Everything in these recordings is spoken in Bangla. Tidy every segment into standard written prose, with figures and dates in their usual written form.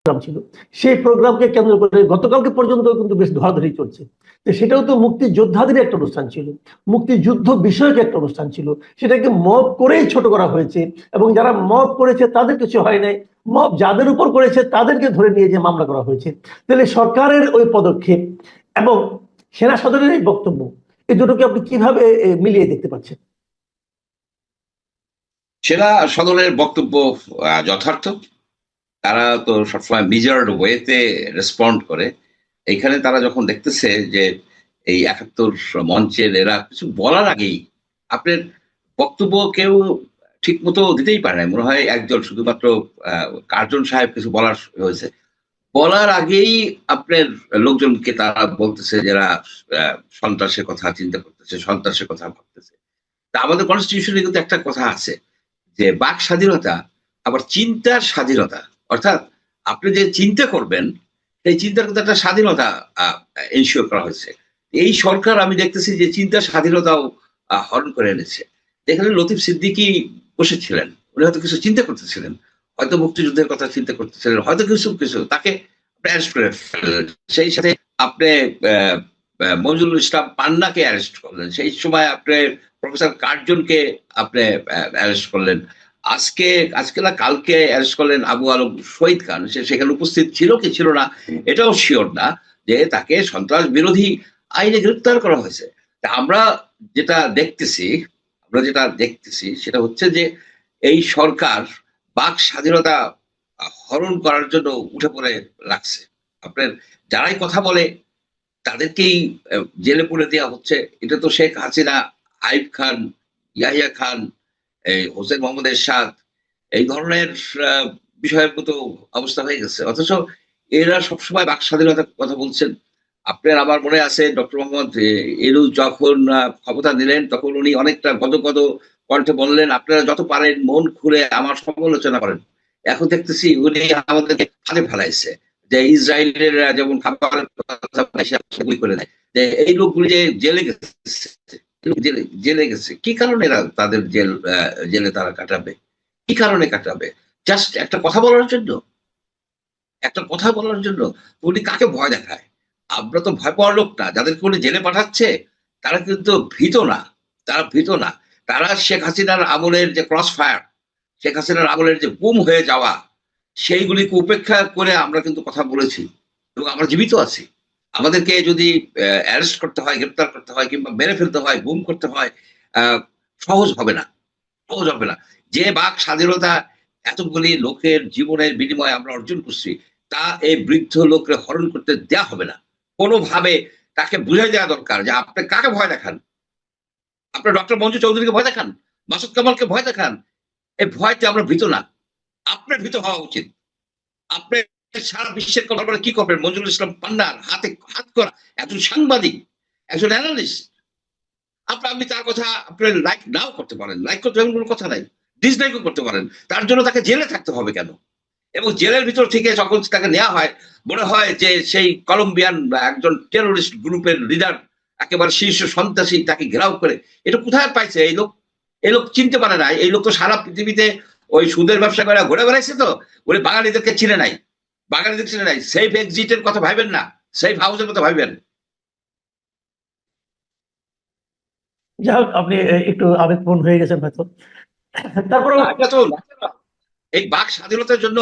প্রোগ্রাম ছিল, সেই প্রোগ্রামকে কেন্দ্র করে গতকালকে পর্যন্ত কিন্তু বেশ ধরাধরি চলছে। তো সেটাও তো মুক্তিযোদ্ধাদের একটা অনুষ্ঠান ছিল, মুক্তিযুদ্ধ বিষয়ক একটা অনুষ্ঠান ছিল, সেটাকে মব করেই ছোট করা হয়েছে। এবং যারা মব করেছে তাদের কিছু হয় নাই, মব যাদের উপর করেছে তাদেরকে ধরে নিয়ে যে মামলা করা হয়েছে। তাহলে সরকারের ওই পদক্ষেপ এবং সেনা সদরের এই বক্তব্য, এই দুটোকে আপনি কিভাবে মিলিয়ে দেখতে পাচ্ছেন? সেনা সদরের বক্তব্য যথার্থ। তারা তো সবসময় মেজার্ড ওয়েতে রেসপন্ড করে। এখানে তারা যখন দেখতেছে যে এই ৭১ মঞ্চের এরা কিছু বলার আগেই আপনার বক্তব্য কেউ ঠিক মতো দিতেই পারে না। মনে হয় একজন শুধুমাত্র কার্জন সাহেব কিছু বলার হয়েছে। বলার আগেই আপনার লোকজনকে তারা বলতেছে যারা সন্ত্রাসের কথা চিন্তা করতেছে, সন্ত্রাসের কথা ভাবতেছে। তা আমাদের কনস্টিটিউশনে কিন্তু একটা কথা আছে যে বাক স্বাধীনতা আবার চিন্তার স্বাধীনতা। অর্থাৎ আপনি যে চিন্তা করবেন সেই চিন্তার কিন্তু একটা স্বাধীনতা এনশিওর করা হয়েছে। এই সরকার আমি দেখতেছি যে চিন্তার স্বাধীনতাও হরণ করে এনেছে। এখানে লতিফ সিদ্দিকী বসেছিলেন, উনি হয়তো কিছু চিন্তা করতেছিলেন, হয়তো মুক্তিযুদ্ধের কথা চিন্তা করতেছিলেন, হয়তো কিছু কিছু তাকে অ্যারেস্ট করে ফেললেন। সেই সাথে আপনি মঞ্জুরুল ইসলাম পান্নাকে অ্যারেস্ট করলেন, সেই সময় আপনি প্রফেসর কার্জনকে আপনি অ্যারেস্ট করলেন। আজকে না কালকে অ্যারেস্ট করলেন আবু আলম শহীদ খান। সে সেখানে উপস্থিত ছিল কি ছিল না এটাও শিওর না, যে তাকে সন্ত্রাস বিরোধী আইনে গ্রেপ্তার করা হয়েছে। তা আমরা যেটা দেখতেছি সেটা হচ্ছে যে এই সরকার বাক স্বাধীনতা হরণ করার জন্য উঠে পড়ে লাগছে। আপনার যারাই কথা বলে তাদেরকেই জেলে পুরে দেওয়া হচ্ছে। এটা তো শেখ হাসিনা, আইব খান, ইয়াহিয়া খান, এই হোসেন মোহাম্মদ এরশাদ, এই ধরনের বিষয়ের মতো অবস্থা হয়ে গেছে। অথচ এরা সবসময় বাক স্বাধীনতার কথা বলছেন। আপনার আমার মনে আছে ডক্টর মোহাম্মদ ইউনূস যখন ক্ষমতা নিলেন তখন উনি অনেকটা গদগদ কণ্ঠে বললেন, আপনারা যত পারেন মন খুলে আমার সমালোচনা করেন। এখন দেখতেছি উনি আমাদেরকে ফাঁদে ফেলাইছে, যে ইসরায়েলের যেমন খাবার সেগুলি করে দেয়, যে এই লোকগুলি যে জেলে গেছে, জেলে গেছে কি কারণে এরা তাদের জেলে তারা কাটাবে, কি কারণে কাটাবে? জাস্ট একটা কথা বলার জন্য, একটা কথা বলার জন্য। উনি কাকে ভয় দেখায়? আমরা তো ভয় পাওয়ার লোক না। যাদেরকে উনি জেলে পাঠাচ্ছে তারা কিন্তু ভীত না, তারা ভীত না। তারা শেখ হাসিনার আমলের যে ক্রস ফায়ার, শেখ হাসিনার আমলের যে গুম হয়ে যাওয়া, সেইগুলিকে উপেক্ষা করে আমরা কিন্তু কথা বলেছি এবং আমরা জীবিত আছি। আমাদেরকে যদি অ্যারেস্ট করতে হয়, গ্রেপ্তার করতে হয় কিংবা মেরে ফেলতে হয়, গুম করতে হয়, সহজ হবে না, সহজ হবে না। যে বাক স্বাধীনতা এতগুলি লোকের জীবনের বিনিময়ে আমরা অর্জন করছি, তা এই বৃদ্ধ লোককে হরণ করতে দেয়া হবে না। কোনোভাবে তাকে বুঝাই দেওয়া দরকার যে আপনি কাকে ভয় দেখান? আপনার ডক্টর মঞ্জু চৌধুরীকে ভয় দেখান, মাসুদ কামালকে ভয় দেখান। এই ভয়তে আমরা ভীত না, আপনার ভীত হওয়া উচিত। আপনি সারা বিশ্বের কথা বলে কি করবেন? মঞ্জুরুল ইসলাম পান্নার হাতে হাত করা একজন সাংবাদিক, একজন অ্যানালিস্ট। আপনি তার কথা আপনার লাইক নাও করতে পারেন, লাইক করতে এমন কোনো কথা নাই, ডিসলাইকও করতে পারেন। তার জন্য তাকে জেলে থাকতে হবে কেন? এবং জেলের ভিতর থেকে যখন তাকে নেওয়া হয়, মনে হয় যে সেই কলম্বিয়ান একজন টেরোরিস্ট গ্রুপের লিডার, একেবারে শীর্ষ সন্ত্রাসী, তাকে ঘেরাও করে। এটা কোথায় পাইছে এই লোক? এই লোক চিনতে পারে না। এই লোক তো সারা পৃথিবীতে ওই সুদের ব্যবসা করে ঘুরে বেড়াইছে, তো উনি বাঙালিদেরকে চিনে নাই, বাঙালিদের চিনে নাই। সেফ এক্সিটের কথা ভাবেন না, সেফ হাউসের কথা ভাবেন। যাই হোক, আপনি একটু আবেগপূর্ণ হয়ে গেছেন হয়তো। তারপরে এটা তো এই বাক স্বাধীনতার জন্য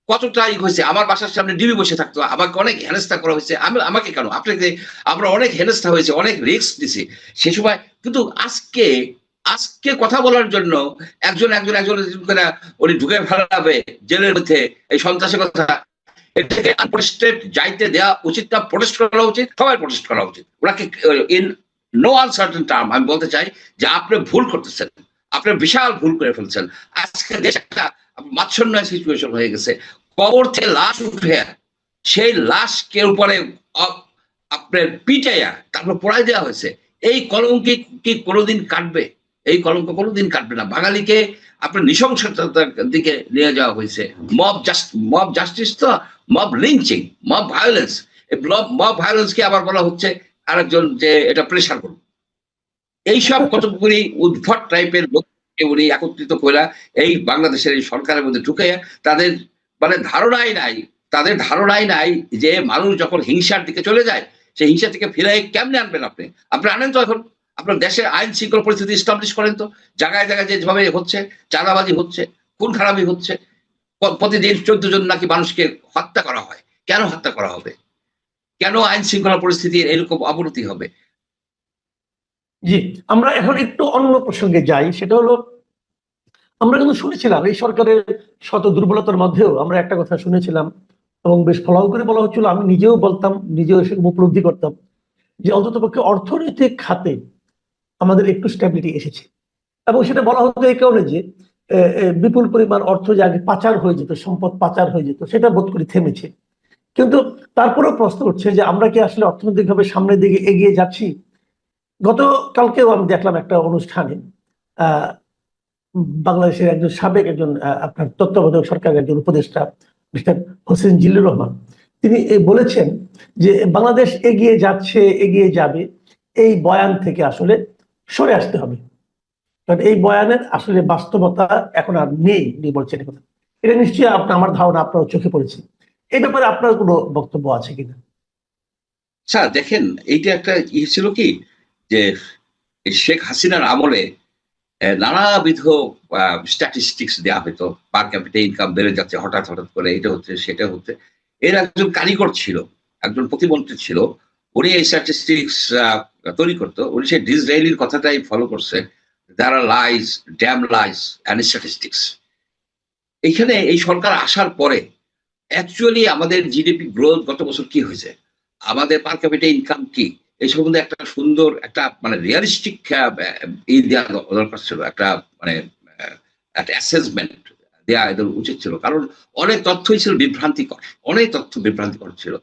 কতটাই হয়েছে। আমার বাসার সামনে ডিবি বসে থাকতো, আমাকে অনেক হেনস্থা করা হয়েছে। আমাকে কেন, আপনাকে, আমরা অনেক হেনস্থা হয়েছে, অনেক রিস্ক দিছি সে সময়। কিন্তু আজকে আজকে কথা বলার জন্য একজন একজন একজন করে উনি ঢুকে ফেলাবে জেলের মধ্যে এই সন্ত্রাসের কথা। এটাকে আনপ্রোটেস্টেড যাইতে দেওয়া উচিত না, প্রোটেস্ট করা উচিত, সবাই প্রোটেস্ট করা উচিত। ওনাকে ইন নো আনসার্টেন টার্ম আমি বলতে চাই যে আপনি ভুল করতেছেন, আপনি বিশাল ভুল করে ফেলছেন। আজকে দেশ একটা মাচ্ছন্ন সিচুয়েশন হয়ে গেছে। কবর থেকে লাশ উঠে সেই লাশকে উপরে আপনার পিটাইয়া তারপর পোড়াই দেওয়া হয়েছে। এই কলঙ্ক কি কোনোদিন কাটবে? এই কলঙ্ক কোনোদিন কাটবে না। বাঙালিকে আপনার নৃশংসতার দিকে নিয়ে যাওয়া হয়েছে। মব জাস্টিস তো মব লিঞ্চিং, মব ভায়োলেন্স। এই মব ভায়োলেন্স কে আবার বলা হচ্ছে আরেকজন যে এটা প্রেশার গ্রুপ। এইসব কতগুলি উদ্ভট টাইপের লোককে উনি একত্রিত করে এই বাংলাদেশের এই সরকারের মধ্যে ঢুকে তাদের মানে ধারণাই নাই তাদের ধারণাই নাই যে মানুষ যখন হিংসার দিকে চলে যায় সেই হিংসা থেকে ফিরে কেমনে আনবেন আপনি। আপনি আনেন তো এখন আপনার দেশে আইন শৃঙ্খলা পরিস্থিতি এস্টাবলিশ করেন তো। জায়গায় জায়গায় যেভাবে হচ্ছে, চাঁদাবাজি হচ্ছে, খুন খারাপি হচ্ছে, প্রতিদিন 14 জন নাকি মানুষকে হত্যা করা হয়। কেন হত্যা করা হবে? কেন আইন শৃঙ্খলা পরিস্থিতির এরকম অবনতি হবে? জি, আমরা এখন একটু অন্য প্রসঙ্গে যাই। সেটা হলো, আমরা কিন্তু শুনেছিলাম এই সরকারের শত দুর্বলতার মধ্যেও আমরা একটা কথা শুনেছিলাম এবং বেশ ফলাও করে বলা হচ্ছিল, আমি নিজেও বলতাম, নিজেও এসে উপলব্ধি করতাম যে অন্ততপক্ষে অর্থনৈতিক খাতে আমাদের একটু স্ট্যাবিলিটি এসেছে। এবং সেটা বলা হতো এই কারণে যে বিপুল পরিমাণ অর্থ যে আগে পাচার হয়ে যেত, সম্পদ পাচার হয়ে যেত, সেটা বোধ করি থেমেছে। কিন্তু তারপরেও প্রশ্ন উঠছে যে আমরা কি আসলে অর্থনৈতিকভাবে সামনের দিকে এগিয়ে যাচ্ছি? গতকালকেও আমি দেখলাম একটা অনুষ্ঠানে আহ বাংলাদেশের একজন সাবেক একজন আপনার তত্ত্বাবধায়ক সরকারের একজন উপদেষ্টা মিস্টার হোসেন জিল্লুর রহমান, তিনি বলেছেন যে বাংলাদেশ এগিয়ে যাচ্ছে, এগিয়ে যাবে, এই বয়ান থেকে আসলে সরে আসতে হবে, কারণ এই বয়ানের আসলে বাস্তবতা এখন আর নেই, উনি বলছেন কথা। এটা নিশ্চয়ই আমার ধারণা আপনার চোখে পড়েছে। এই ব্যাপারে আপনার কোনো বক্তব্য আছে কিনা? স্যার দেখেন, এইটা একটা ছিল কি যে শেখ হাসিনার আমলে নানাবিধ স্ট্যাটিস্টিক্স দেওয়া হতো, পার ক্যাপিটা ইনকাম বেড়ে যাচ্ছে হঠাৎ হঠাৎ করে, এটা হচ্ছে সেটা হচ্ছে। এর একজন কারিগর ছিল, একজন প্রতিমন্ত্রী ছিল, উনি এই স্ট্যাটিস্টিক্স তৈরি করতো। উনি সেই ডিসরায়েলির কথাটাই ফলো করছে, there are lies, damn lies and statistics. এইখানে এই সরকার আসার পরে অ্যাকচুয়ালি আমাদের জিডিপি গ্রোথ গত বছর কি হয়েছে, আমাদের পার ক্যাপিটা ইনকাম কি, এই সম্বন্ধে একটা সুন্দর একটা মানে রিয়ালিস্টিক দেওয়া দরকার ছিল, একটা মানে একটা অ্যাসেসমেন্ট দেওয়া এদের উচিত ছিল। কারণ অনেক তথ্যই ছিল বিভ্রান্তিকর, অনেক তথ্য বিভ্রান্তিকর ছিল।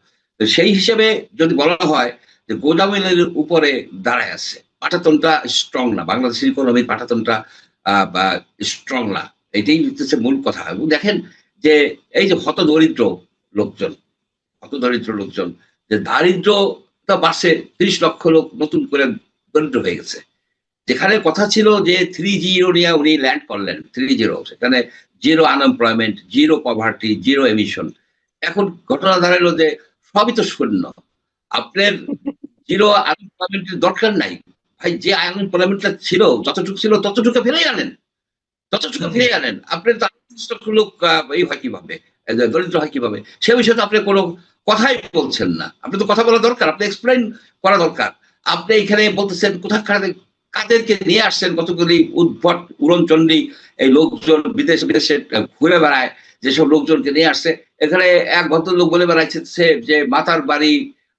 তো সেই হিসেবে যদি বলা হয় যে গোদামের উপরে দাঁড়ায় আছে, পাটাতনটা স্ট্রং না, বাংলাদেশের ইকোনমির পাটাতনটা স্ট্রং না, এটাই হচ্ছে মূল কথা। এবং দেখেন যে এই যে হতদরিদ্র লোকজন, হতদরিদ্র লোকজন, যে দারিদ্রতা বাড়ছে, 30 লক্ষ লোক নতুন করে দরিদ্র হয়ে গেছে। যেখানে কথা ছিল যে 3-0 নিয়ে উনি ল্যান্ড করলেন, 3-0, সেখানে zero unemployment, zero poverty, zero emission. এখন ঘটনা দাঁড়ালো যে সবই তো শূন্য। আপনার জিরো আনএমপ্লয়মেন্টের দরকার নাই ভাই, যে আনএমপ্লয়মেন্টটা ছিল যতটুকু ছিল ততটুকু ফিরেই আনেন, যতটুকু ফিরে আনেন। আপনার লোক এই হয় কিভাবে, দরিদ্র হয় কিভাবে, সে বিষয়ে তো আপনি কোনো কথাই বলছেন না। আপনি তো কথা বলা দরকার, আপনি এক্সপ্লেইন করা দরকার। আপনি এখানে বলতেছেন কোথাকার কাদেরকে নিয়ে আসছেন, কতগুলি উদ্ভট উড়নচণ্ডী এই লোকজন বিদেশে বিদেশে ঘুরে বেড়ায়, যেসব লোকজনকে নিয়ে আসছে। এখানে এক ভদ্রলোক বলে বেড়াচ্ছে যে মাতার বাড়ি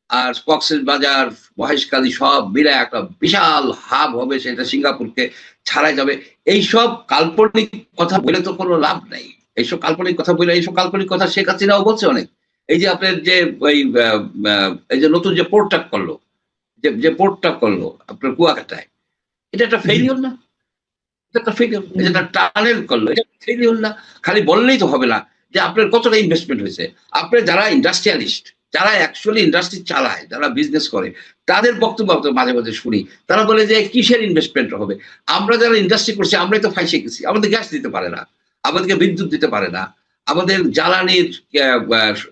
আর কক্সেস বাজার, মহেশখালী সব মিলে একটা বিশাল হাব হবে, সেটা সিঙ্গাপুরকে ছাড়াই যাবে। এইসব কাল্পনিক কথা বলে তো কোনো লাভ নাই। এইসব কাল্পনিক কথা বলে, এইসব কাল্পনিক কথা শেখ হাসিনাও বলছে অনেক। এই যে আপনার যে ওই এই যে নতুন যে পোর্টটা করলো, যে পোর্টটা করলো আপনার কুয়াকাটায়, এটা একটা ফেইলিওর না? এটা একটা ফেইলিওর। এটা একটা টানেল করলো, এটা ফেইলিওর না? খালি বললেই তো হবে না যে আপনার কতটা ইনভেস্টমেন্ট হয়েছে। আপনার যারা ইন্ডাস্ট্রিয়ালিস্ট, যারা অ্যাকচুয়ালি ইন্ডাস্ট্রি চালায়, যারা বিজনেস করে, তাদের বক্তব্য মাঝে মাঝে শুনি। তারা বলে যে কিসের ইনভেস্টমেন্ট হবে, আমরা যারা ইন্ডাস্ট্রি করছি আমরাই তো ফাইসে গেছি। আমাদের গ্যাস দিতে পারে না, আমাদেরকে বিদ্যুৎ দিতে পারে না, আমাদের জ্বালানির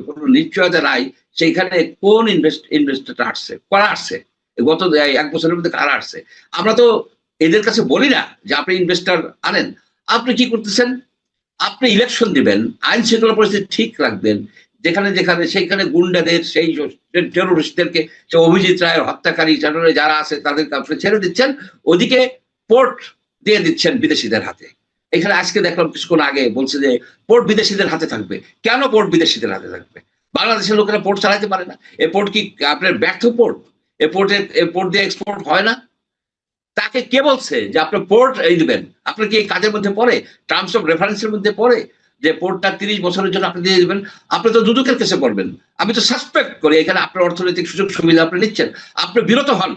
কোনো নিশ্চয়তা নাই। সেইখানে কোন ইনভেস্টরটা আসছে, কারা আসছে, গত 1 বছরের মধ্যে কারা আসছে? আমরা তো এদের কাছে বলি না যে আপনি ইনভেস্টর আনেন। আপনি কি করতেছেন? আপনি ইলেকশন দিবেন, আইন শৃঙ্খলা পরিস্থিতি ঠিক রাখবেন, যেখানে যেখানে সেইখানে গুন্ডাদের, সেই টেরোরিস্টদেরকে, সে অভিজিৎ রায়ের হত্যাকারী যারা আছে তাদেরকে আপনি ছেড়ে দিচ্ছেন, ওদিকে পোর্ট দিয়ে দিচ্ছেন বিদেশিদের হাতে। এখানে আজকে দেখলাম কিছুক্ষণ আগে বলছে যে পোর্ট বিদেশিদের হাতে থাকবে। কেন পোর্ট বিদেশিদের হাতে থাকবে? বাংলাদেশের লোকেরা পোর্ট চালাতে পারে না? এ পোর্ট কি আপনার ব্যর্থ পোর্ট? এ পোর্ট দিয়ে এক্সপোর্ট হয় না? তাকে কে বলছে যে আপনি পোর্ট এই দিবেন? আপনার কি এই কাজের মধ্যে পড়ে, টার্মস অফ রেফারেন্সের মধ্যে পড়ে যে পোর্টটা 30 বছরের জন্য আপনি দিয়ে দিবেন? আপনি তো দুদকের কেসে পড়বেন। আমি তো সাসপেক্ট করি এখানে আপনার অর্থনৈতিক সুযোগ সুবিধা আপনি নিচ্ছেন। আপনি বিরত হন।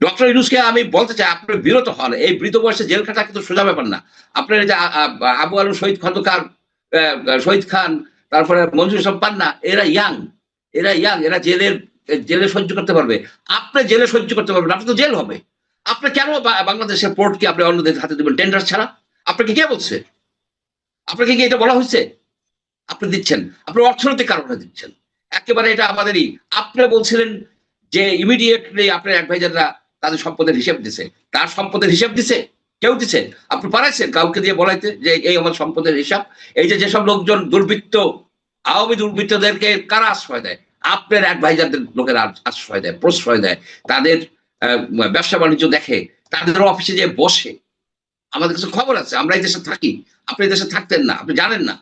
ডক্টর ইউনূসকে আমি বলতে চাই, আপনি বিরত হন। এই বৃদ্ধ বয়সে জেল খাটা কিন্তু সোজা ব্যাপার না। আপনার এই যে আবু আলম শহীদ খন্দকার, শহীদ খান, তারপরে মঞ্জুর সব পান্না, এরা ইয়াং, এরা জেলে সহ্য করতে পারবে। আপনি জেলে সহ্য করতে পারবেন, আপনি তো জেল হবে। আপনি কেন বাংলাদেশের পোর্টকে আপনি অন্যদের হাতে দেবেন টেন্ডার ছাড়া? আপনাকে কে বলছে? আপনাকে কি এটা বলা হয়েছে? আপনি দিচ্ছেন, আপনি অর্থনৈতিক কারণে দিচ্ছেন। একেবারে এটা আমাদেরই। আপনি বলছিলেন যে ইমিডিয়েটলি আপনার অ্যাডভাইজাররা তাদের সম্পদের হিসাব দিছে। তার সম্পদের হিসাব দিছে? কেউ দিছে? আপনি পারাইছেন কাউকে দিয়ে বলাইতে যে এই আমার সম্পদের হিসাব? এই যে যেসব লোকজন দুর্বৃত্ত, আওয়ামী দুর্বৃত্তদেরকে কারা আশ্রয় দেয়? আপনার অ্যাডভাইজারদের লোকেরা আশ্রয় দেয়, প্রশ্রয় দেয়। তাদের ব্যবসা বাণিজ্য দেখে, তাদের অফিসে যেয়ে বসে। আমাদের কাছে খবর আছে। আমরা এই দেশে থাকি। আপনি এই দেশে থাকতেন না। আপনি জানেন না।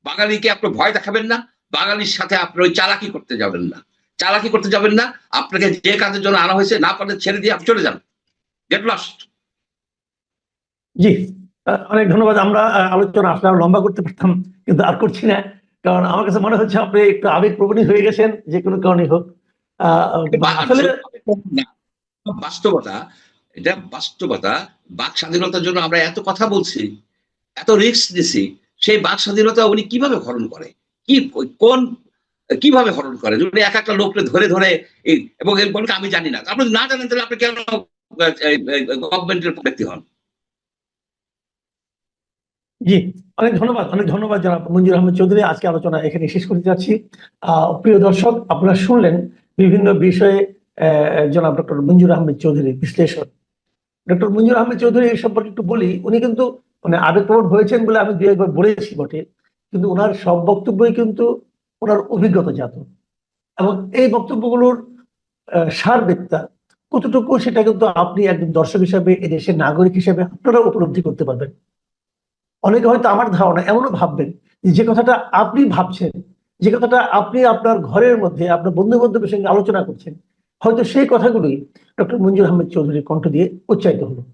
বাঙালিকে আপনি ভয় দেখাবেন না। বাঙালির সাথে আপনি ওই চালাকি করতে যাবেন না। চালাকি করতে যাবেন না। আপনাকে যে কাজের জন্য আনা হয়েছে না পারলে ছেড়ে দিয়ে আপনি চলে যান। Get lost. জি, অনেক ধন্যবাদ। আমরা আলোচনা আসলে আরো লম্বা করতে পারতাম, কিন্তু আর করছি না। কারণ আমার কাছে মনে হচ্ছে আপনি একটু আবেগপ্রবণই হয়ে গেছেন, যে কোনো কারণেই হোক। আসলে বাস্তবতা, এটা বাস্তবতা। বাক স্বাধীনতার জন্য আমরা এত কথা বলছি, এত রিস্ক দিছি। সেই বাক স্বাধীনতা উনি কিভাবে হরণ করে? কি কোন কিভাবে হরণ করে? উনি এক একটা লোককে ধরে ধরে এবং বলকে আমি জানি না। আপনি না জানেন তাহলে আপনি কেন গভর্নমেন্টের ব্যক্তি হন? জি, অনেক ধন্যবাদ, অনেক ধন্যবাদ জনাব মঞ্জুর আহমেদ চৌধুরী। আজকে আলোচনা এখানে শেষ করতে যাচ্ছি। প্রিয় দর্শক, আপনারা শুনলেন বিভিন্ন বিষয়ে জনাব ডক্টর মঞ্জুর আহমেদ চৌধুরীর বিশ্লেষণ। ডক্টর মঞ্জুর আহমেদ চৌধুরী এই সম্পর্কে একটু বলি। উনি কিন্তু মানে আবেগপ্রবণ হয়েছেন বলে আমি দু একবার বলেছি বটে, কিন্তু ওনার সব বক্তব্যই কিন্তু ওনার অভিজ্ঞতাজাত, এবং এই বক্তব্যগুলোর সারবেত্তা কতটুকু সেটা কিন্তু আপনি একজন দর্শক হিসাবে, এদেশের নাগরিক হিসাবে আপনারা উপলব্ধি করতে পারবেন। অনেকে হয়তো আমার ধারণা এমনও ভাববেন যে কথাটা আপনি ভাবছেন, যে কথাটা আপনি আপনার ঘরের মধ্যে আপনার বন্ধু বান্ধবের সঙ্গে আলোচনা করছেন, হয়তো সেই কথাগুলোই ডক্টর মঞ্জুর আহমেদ চৌধুরীর কণ্ঠ দিয়ে উচ্চারিত হলো।